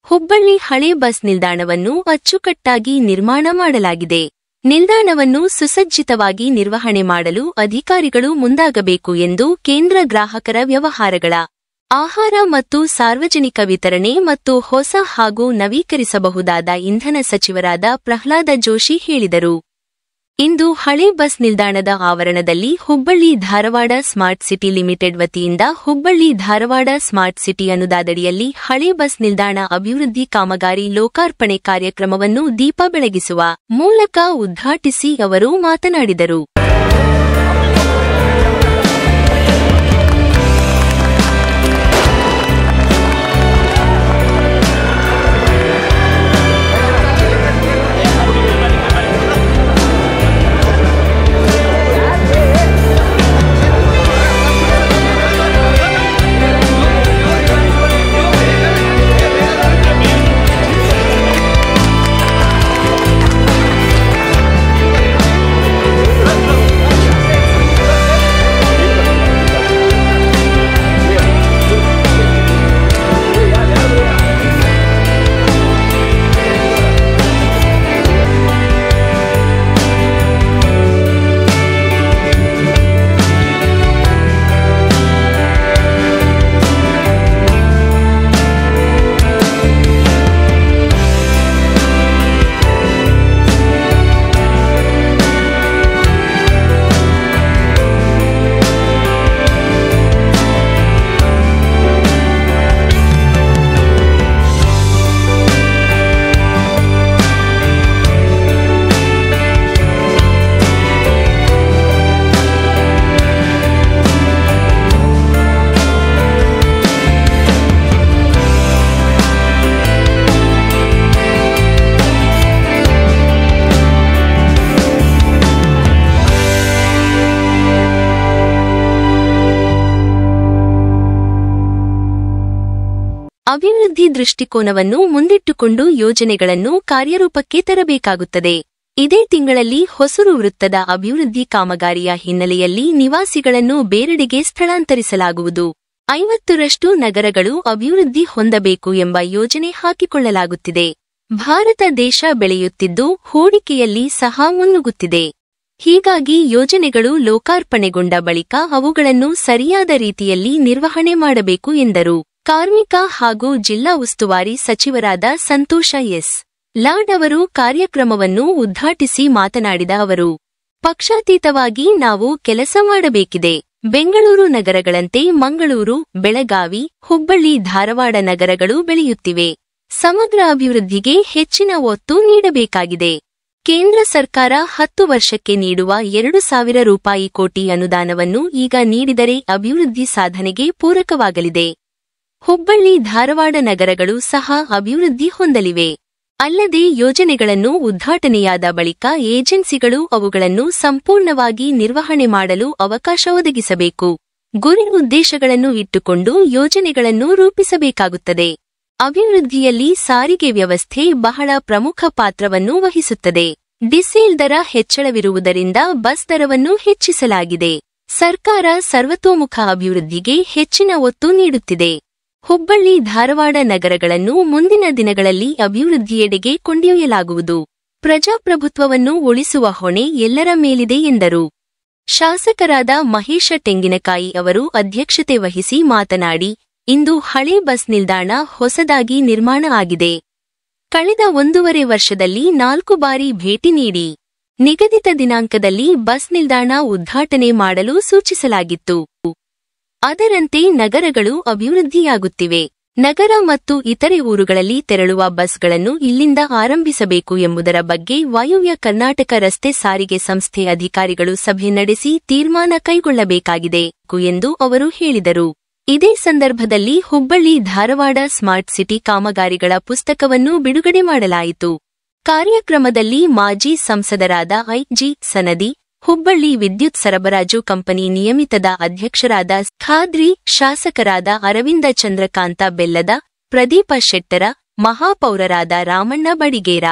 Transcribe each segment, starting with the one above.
ಹುಬ್ಬಳ್ಳಿ ಹಳೆ ಬಸ್ ನಿಲ್ದಾಣವನ್ನು ಅಚ್ಚುಕಟ್ಟಾಗಿ ನಿರ್ಮಾಣ ಮಾಡಲಾಗಿದೆ. ನಿಲ್ದಾಣವನ್ನು ಸುಸಜ್ಜಿತವಾಗಿ ನಿರ್ವಹಣೆ ಮಾಡಲು ಅಧಿಕಾರಿಗಳು ಮುಂದಾಗಬೇಕು ಎಂದು ಕೇಂದ್ರ ಗ್ರಾಹಕರ ವ್ಯವಹಾರಗಳ, ಆಹಾರ ಮತ್ತು ಸಾರ್ವಜನಿಕ ವಿತರಣೆ ಮತ್ತು ಹೊಸ ಹಾಗೂ ನವೀಕರಿಸಬಹುದಾದ ಇಂಧನ ಸಚಿವರಾದ ಪ್ರಹ್ಲಾದ ಜೋಶಿ ಹೇಳಿದರು. ಇಂದು ಹಳೆ ಬಸ್ ನಿಲ್ದಾಣದ ಆವರಣದಲ್ಲಿ Hubballi Dharwad smart city limited ವತಿಯಿಂದ ಹುಬ್ಬಳ್ಳಿ ಧಾರವಾಡ ಸ್ಮಾರ್ಟ್ ಸಿಟಿ ಅನುದಾನದಡಿಯಲ್ಲಿ ಹಳೆ ಬಸ್ ನಿಲ್ದಾಣ ಅಭಿವೃದ್ಧಿ ಕಾಮಗಾರಿ ಲೋಕಾರ್ಪಣೆ ಕಾರ್ಯಕ್ರಮವನ್ನು ದೀಪ ಬೆಳಗಿಸುವ ಮೂಲಕ ಉದ್ಘಾಟಿಸಿ ಅವರು ಮಾತನಾಡಿದರು. ಅಭಿವೃದ್ಧಿ ದೃಷ್ಟಿಕೋನವನ್ನು ಮುಂದಿಟ್ಟುಕೊಂಡು ಯೋಜನೆಗಳನ್ನು ಕಾರ್ಯರೂಪಕ್ಕೆ ತರಬೇಕಾಗುತ್ತದೆ. ಇದೇ ತಿಂಗಳಲ್ಲಿ ಹೊಸೂರು ವೃತ್ತದ ಅಭಿವೃದ್ಧಿ ಕಾಮಗಾರಿಯ ಹಿನ್ನೆಲೆಯಲ್ಲಿ ನಿವಾಸಿಗಳನ್ನು ಬೇರೆಡೆಗೆ ಸ್ಥಳಾಂತರಿಸಲಾಗುವುದು. 50ರಷ್ಟು ನಗರಗಳು ಅಭಿವೃದ್ಧಿ ಹೊಂದಬೇಕು ಎಂಬ ಯೋಜನೆ ಹಾಕಿಕೊಳ್ಳಲಾಗುತ್ತಿದೆ. ಭಾರತ ದೇಶ ಬೆಳೆಯುತ್ತಿದ್ದು ಹೂಡಿಕೆಯಲ್ಲಿ ಸಹ ಮುನ್ನುಗ್ಗುತ್ತಿದೆ. ಹೀಗಾಗಿ ಯೋಜನೆಗಳು ಲೋಕಾರ್ಪಣೆಗೊಂಡ ಬಳಿಕ ಅವುಗಳನ್ನು ಸರಿಯಾದ ರೀತಿಯಲ್ಲಿ ನಿರ್ವಹಣೆ ಮಾಡಬೇಕು ಎಂದರು. ಕಾರ್ಮಿಕ ಹಾಗೂ ಜಿಲ್ಲಾ ಉಸ್ತುವಾರಿ ಸಚಿವರಾದ ಸಂತೋಷ ಎಸ್. ಲಾಡ್ ಅವರು ಕಾರ್ಯಕ್ರಮವನ್ನು ಉದ್ಘಾಟಿಸಿ ಮಾತನಾಡಿದ ಅವರು, ಪಕ್ಷಾತೀತವಾಗಿ ನಾವು ಕೆಲಸ ಮಾಡಬೇಕಿದೆ. ಬೆಂಗಳೂರು ನಗರಗಳಂತೆ ಮಂಗಳೂರು, ಬೆಳಗಾವಿ, ಹುಬ್ಬಳ್ಳಿ, ಧಾರವಾಡ ನಗರಗಳು ಬೆಳೆಯುತ್ತಿವೆ. ಸಮಗ್ರ ಅಭಿವೃದ್ಧಿಗೆ ಹೆಚ್ಚಿನ ಒತ್ತು ನೀಡಬೇಕಾಗಿದೆ. ಕೇಂದ್ರ ಸರ್ಕಾರ 10 ವರ್ಷಕ್ಕೆ ನೀಡುವ 2,000 ರೂಪಾಯಿ ಕೋಟಿ ಅನುದಾನವನ್ನು ಈಗ ನೀಡಿದರೆ ಅಭಿವೃದ್ಧಿ ಸಾಧನೆಗೆ ಪೂರಕವಾಗಲಿದೆ. ಹುಬ್ಬಳ್ಳಿ, ಧಾರವಾಡ ನಗರಗಳು ಸಹ ಅಭಿವೃದ್ಧಿ ಹೊಂದಲಿವೆ. ಅಲ್ಲದೆ ಯೋಜನೆಗಳನ್ನು ಉದ್ಘಾಟನೆಯಾದ ಬಳಿಕ ಏಜೆನ್ಸಿಗಳು ಅವುಗಳನ್ನು ಸಂಪೂರ್ಣವಾಗಿ ನಿರ್ವಹಣೆ ಮಾಡಲು ಅವಕಾಶ ಒದಗಿಸಬೇಕು. ಗುರಿ ಉದ್ದೇಶಗಳನ್ನು ಇಟ್ಟುಕೊಂಡು ಯೋಜನೆಗಳನ್ನು ರೂಪಿಸಬೇಕಾಗುತ್ತದೆ. ಅಭಿವೃದ್ಧಿಯಲ್ಲಿ ಸಾರಿಗೆ ವ್ಯವಸ್ಥೆ ಬಹಳ ಪ್ರಮುಖ ಪಾತ್ರವನ್ನು ವಹಿಸುತ್ತದೆ. ಡೀಸೆಲ್ ದರ ಹೆಚ್ಚಳವಿರುವುದರಿಂದ ಬಸ್ ದರವನ್ನು ಹೆಚ್ಚಿಸಲಾಗಿದೆ. ಸರ್ಕಾರ ಸರ್ವತೋಮುಖ ಅಭಿವೃದ್ಧಿಗೆ ಹೆಚ್ಚಿನ ಒತ್ತು ನೀಡುತ್ತಿದೆ. ಹುಬ್ಬಳ್ಳಿ, ಧಾರವಾಡ ನಗರಗಳನ್ನು ಮುಂದಿನ ದಿನಗಳಲ್ಲಿ ಅಭಿವೃದ್ಧಿಯೆಡೆಗೆ ಕೊಂಡೊಯ್ಯಲಾಗುವುದು. ಪ್ರಜಾಪ್ರಭುತ್ವವನ್ನು ಉಳಿಸುವ ಹೊಣೆ ಎಲ್ಲರ ಮೇಲಿದೆ ಎಂದರು. ಶಾಸಕರಾದ ಮಹೇಶ ತೆಂಗಿನಕಾಯಿ ಅವರು ಅಧ್ಯಕ್ಷತೆ ವಹಿಸಿ ಮಾತನಾಡಿ, ಇಂದು ಹಳೆ ಬಸ್ ನಿಲ್ದಾಣ ಹೊಸದಾಗಿ ನಿರ್ಮಾಣ ಆಗಿದೆ. ಕಳೆದ 1.5 ವರ್ಷದಲ್ಲಿ 4 ಬಾರಿ ಭೇಟಿ ನೀಡಿ ನಿಗದಿತ ದಿನಾಂಕದಲ್ಲಿ ಬಸ್ ನಿಲ್ದಾಣ ಉದ್ಘಾಟನೆ ಮಾಡಲು ಸೂಚಿಸಲಾಗಿತ್ತು. ಅದರಂತೆ ನಗರಗಳು ಅಭಿವೃದ್ಧಿಯಾಗುತ್ತಿವೆ. ನಗರ ಮತ್ತು ಇತರೆ ಊರುಗಳಲ್ಲಿ ತೆರಳುವ ಬಸ್ಗಳನ್ನು ಇಲ್ಲಿಂದ ಆರಂಭಿಸಬೇಕು ಎಂಬುದರ ಬಗ್ಗೆ ವಾಯುವ್ಯ ಕರ್ನಾಟಕ ರಸ್ತೆ ಸಾರಿಗೆ ಸಂಸ್ಥೆ ಅಧಿಕಾರಿಗಳು ಸಭೆ ನಡೆಸಿ ತೀರ್ಮಾನ ಕೈಗೊಳ್ಳಬೇಕಾಗಿದೆ ಎಂದು ಅವರು ಹೇಳಿದರು. ಇದೇ ಸಂದರ್ಭದಲ್ಲಿ ಹುಬ್ಬಳ್ಳಿ, ಧಾರವಾಡ ಸ್ಮಾರ್ಟ್ ಸಿಟಿ ಕಾಮಗಾರಿಗಳ ಪುಸ್ತಕವನ್ನು ಬಿಡುಗಡೆ ಮಾಡಲಾಯಿತು. ಕಾರ್ಯಕ್ರಮದಲ್ಲಿ ಮಾಜಿ ಸಂಸದರಾದ ಐ.ಜಿ. ಸನದಿ, ಹುಬ್ಬಳ್ಳಿ ವಿದ್ಯುತ್ ಸರಬರಾಜು ಕಂಪನಿ ನಿಯಮಿತದ ಅಧ್ಯಕ್ಷರಾದ ಖಾದ್ರಿ, ಶಾಸಕರಾದ ಅರವಿಂದ ಚಂದ್ರಕಾಂತ ಬೆಲ್ಲದ, ಪ್ರದೀಪ ಶೆಟ್ಟರ, ಮಹಾಪೌರರಾದ ರಾಮಣ್ಣ ಬಡಿಗೇರ,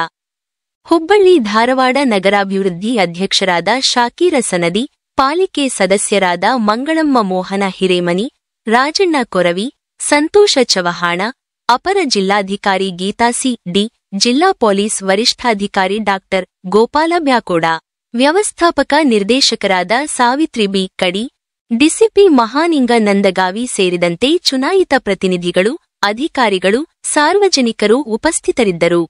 ಹುಬ್ಬಳ್ಳಿ ಧಾರವಾಡ ನಗರಾಭಿವೃದ್ಧಿ ಅಧ್ಯಕ್ಷರಾದ ಶಾಕೀರ ಸನದಿ, ಪಾಲಿಕೆ ಸದಸ್ಯರಾದ ಮಂಗಳಮ್ಮ ಮೋಹನ ಹಿರೇಮನಿ, ರಾಜಣ್ಣ ಕೊರವಿ, ಸಂತೋಷ ಚವಹಾಣ, ಅಪರ ಜಿಲ್ಲಾಧಿಕಾರಿ ಗೀತಾ ಸಿ ಡಿ, ಜಿಲ್ಲಾ ಪೊಲೀಸ್ ವರಿಷ್ಠಾಧಿಕಾರಿ ಡಾಕ್ಟರ್ ಗೋಪಾಲ ಬ್ಯಾಕೋಡ, ವ್ಯವಸ್ಥಾಪಕ ನಿರ್ದೇಶಕರಾದ ಸಾವಿತ್ರಿ ಬಿ ಕಡಿ, ಡಿಸಿಪಿ ಮಹಾನಿಂಗ ನಂದಗಾವಿ ಸೇರಿದಂತೆ ಚುನಾಯಿತ ಪ್ರತಿನಿಧಿಗಳು, ಅಧಿಕಾರಿಗಳು, ಸಾರ್ವಜನಿಕರು ಉಪಸ್ಥಿತರಿದ್ದರು.